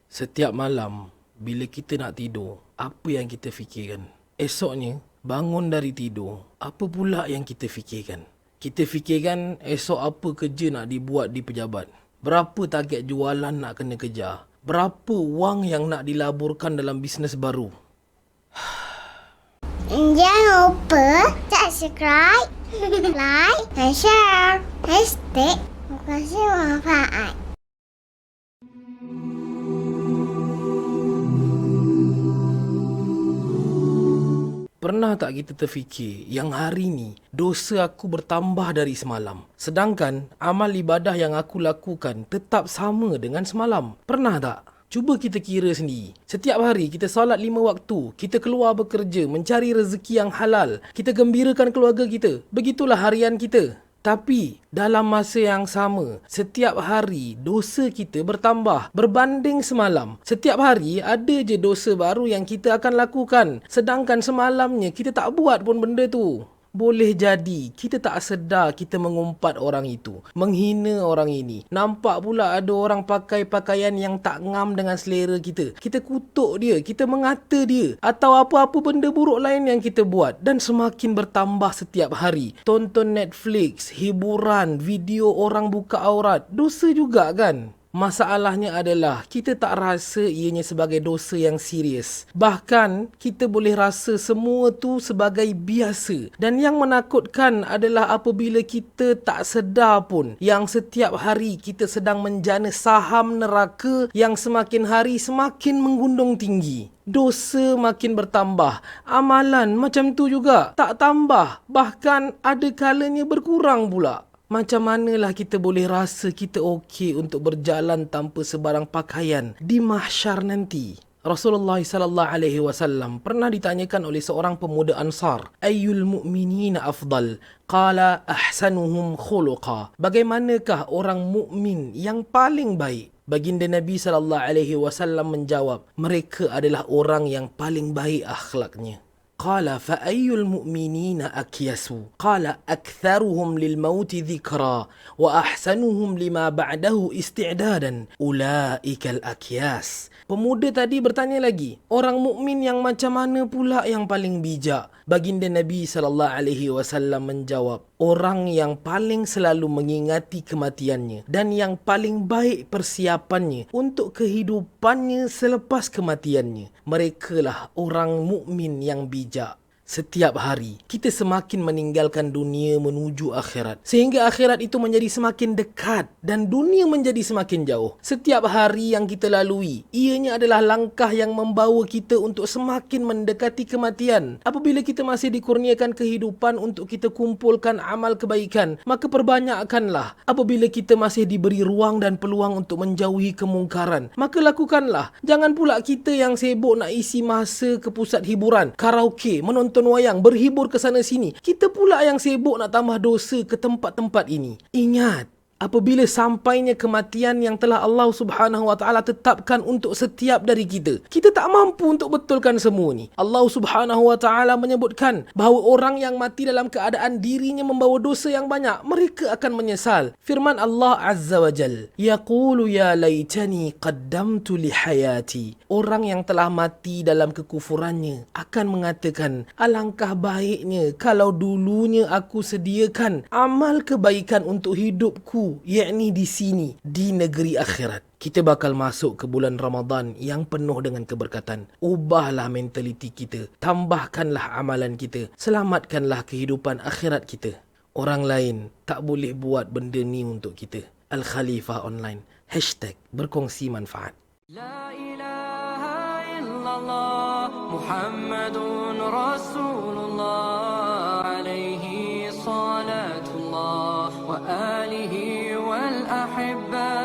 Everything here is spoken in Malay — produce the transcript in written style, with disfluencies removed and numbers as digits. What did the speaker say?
Setiap malam, bila kita nak tidur, apa yang kita fikirkan? Esoknya, bangun dari tidur, apa pula yang kita fikirkan? Kita fikirkan esok apa kerja nak dibuat di pejabat. Berapa target jualan nak kena kejar. Berapa wang yang nak dilaburkan dalam bisnes baru. Jangan lupa subscribe, like dan share. Hashtag Mokasi Manfaat. Pernah tak kita terfikir yang hari ni dosa aku bertambah dari semalam, sedangkan amal ibadah yang aku lakukan tetap sama dengan semalam? Pernah tak? Cuba kita kira sendiri. Setiap hari kita solat 5 waktu, kita keluar bekerja, mencari rezeki yang halal, kita gembirakan keluarga kita. Begitulah harian kita. Tapi dalam masa yang sama, setiap hari dosa kita bertambah berbanding semalam. Setiap hari ada je dosa baru yang kita akan lakukan, sedangkan semalamnya kita tak buat pun benda tu. Boleh jadi kita tak sedar kita mengumpat orang itu, menghina orang ini. Nampak pula ada orang pakai pakaian yang tak ngam dengan selera kita. Kita kutuk dia, kita mengata dia, atau apa-apa benda buruk lain yang kita buat. Dan semakin bertambah setiap hari. Tonton Netflix, hiburan, video orang buka aurat, dosa juga kan? Masalahnya adalah kita tak rasa ianya sebagai dosa yang serius. Bahkan kita boleh rasa semua tu sebagai biasa. Dan yang menakutkan adalah apabila kita tak sedar pun yang setiap hari kita sedang menjana saham neraka yang semakin hari semakin menggundung tinggi. Dosa makin bertambah, amalan macam tu juga tak tambah, bahkan ada kalanya berkurang pula. Macam manalah kita boleh rasa kita okey untuk berjalan tanpa sebarang pakaian di mahsyar nanti? Rasulullah sallallahu alaihi wasallam pernah ditanyakan oleh seorang pemuda Ansar, ayyul mu'minina afdal? Qala ahsanuhum khuluqa. Bagaimanakah orang mukmin yang paling baik? Baginda Nabi sallallahu alaihi wasallam menjawab, mereka adalah orang yang paling baik akhlaknya. قال فأي المؤمنين أكيس قال أكثرهم للموت ذكرا وأحسنهم لما بعده استعدادا أولئك الأكياس. Pemuda tadi bertanya lagi, orang mukmin yang macam mana pula yang paling bijak? Baginda Nabi SAW menjawab, orang yang paling selalu mengingati kematiannya dan yang paling baik persiapannya untuk kehidupannya selepas kematiannya. Merekalah orang mukmin yang bijak. Setiap hari, kita semakin meninggalkan dunia menuju akhirat. Sehingga akhirat itu menjadi semakin dekat dan dunia menjadi semakin jauh. Setiap hari yang kita lalui, ianya adalah langkah yang membawa kita untuk semakin mendekati kematian. Apabila kita masih dikurniakan kehidupan untuk kita kumpulkan amal kebaikan, maka perbanyakkanlah. Apabila kita masih diberi ruang dan peluang untuk menjauhi kemungkaran, maka lakukanlah. Jangan pula kita yang sibuk nak isi masa ke pusat hiburan, karaoke, menonton wayang, berhibur ke sana sini. Kita pula yang sibuk nak tambah dosa ke tempat-tempat ini. Ingat, apabila sampainya kematian yang telah Allah Subhanahu Wa Taala tetapkan untuk setiap dari kita, kita tak mampu untuk betulkan semua ni. Allah Subhanahu Wa Taala menyebutkan bahawa orang yang mati dalam keadaan dirinya membawa dosa yang banyak, mereka akan menyesal. Firman Allah Azza wa Jal, yaqulu ya laitani qaddamtu li hayati. Orang yang telah mati dalam kekufurannya akan mengatakan, alangkah baiknya kalau dulunya aku sediakan amal kebaikan untuk hidupku, yakni di sini, di negeri akhirat. Kita bakal masuk ke bulan Ramadan yang penuh dengan keberkatan. Ubahlah mentaliti kita, tambahkanlah amalan kita, selamatkanlah kehidupan akhirat kita. Orang lain tak boleh buat benda ni untuk kita. Al-Khalifah Online, #berkongsi manfaat. La ilaha illallah Muhammadun Rasulullah alaihi salatullah wa alihi wal ahibba